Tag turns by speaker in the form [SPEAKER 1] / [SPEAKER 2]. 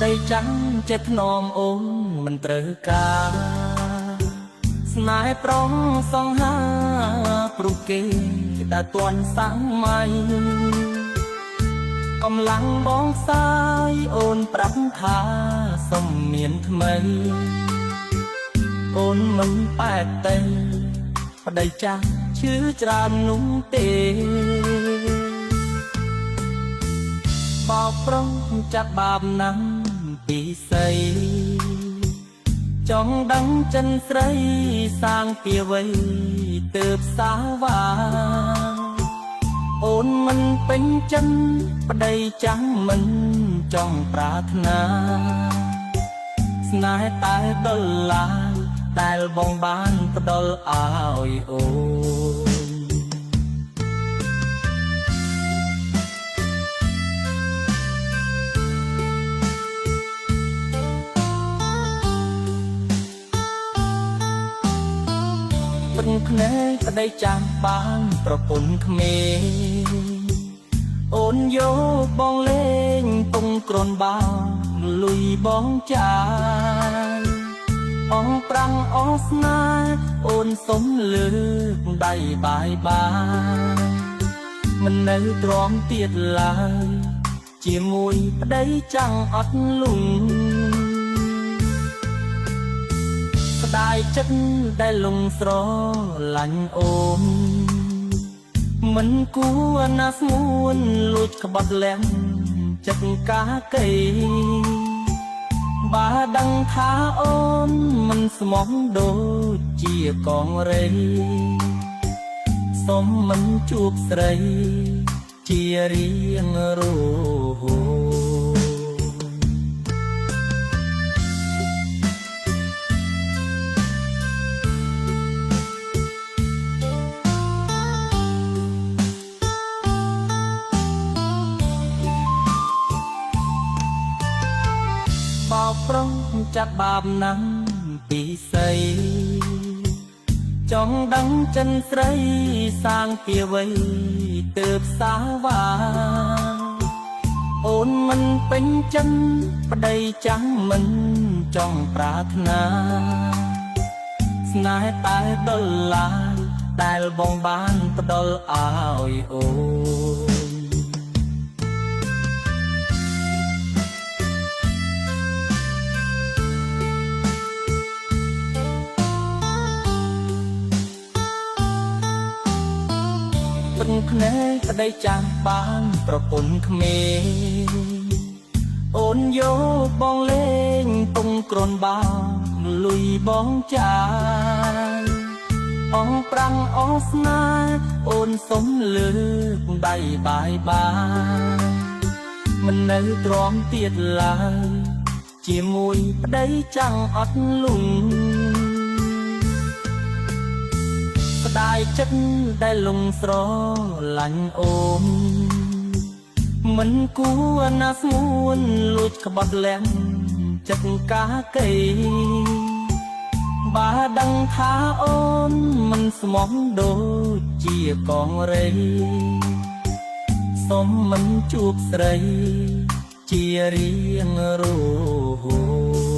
[SPEAKER 1] ដីចាំងចិត្តធ្នមអូនមិនត្រូវការស្នេហ៍ប្រុងសង្ហាព្រោះគេដែលទាន់សាំងមៃកំឡុងបងសាយអូនប្រាប់ថាសុំមានថ្មីអូនមិនប៉ែតទេប្តីចាស់ឈឺច្រើននោះទេបោកប្រុងចាត់បាបណាស់ពីស្អីចង់ដឹងចិនស្រីសាងពីអ្វីទើបសាវាអូនមិនពេញចិត្តប្តីចាំងមិនចង់ប្រាថ្នាស្នេហ៍តែដុល្លារដែលបងបានផ្ដល់ឲ្យអូនពឹងភ្នែកប្តីចាំងបានប្រពន្ធក្មេងអូនយកបងលេងពងក្រនបាលុយបងចាយអងប្រាំងអស្នាអូនសុំលើកដៃបាយបាយមិននៅទ្រាំទៀតឡើយជាមួយប្តីចាំងអត់លុងស្ដាយចិត្តដែលលងស្រឡាញ់អូនមិនគួរណាស្ងួនលួចក្បត់លះចិត្តកាកៃបើដឹងថាអូនមិនស្មោះដូចជាកងរៃសុំមិនជួបស្រីជារៀងរហូតបោកប្រុងចាត់បាបណាស់ពីស្អីចង់ដឹងចិនស្រីសាងពីអ្វីទើបសាវាអូនមិនពេញចិត្តប្តីចាំងមិនចង់ប្រាថ្នាស្នេហ៍តែដុល្លារដែលបងបានផ្ដល់ឲ្យអូនពឹងភ្នែកប្តីចាំងបានប្រពន្ធក្មេងអូនយកបងលេងពងក្រនបាលុយបងចាយអងប្រាំងអស្នាអូនសុំលើកដៃបាយបាយមិននៅទ្រាំទៀតឡើយជាមួយប្តីចាំងអត់លុងស្ដាយចិត្តដែលលងស្រឡាញ់អូនមិនគួរណាស្ងួនលួចក្បត់លះចិត្តកាកៃបើដឹងថាអូនមិនស្មោះដូចជាកងរៃសុំមិនជួបស្រីជារៀងរហូត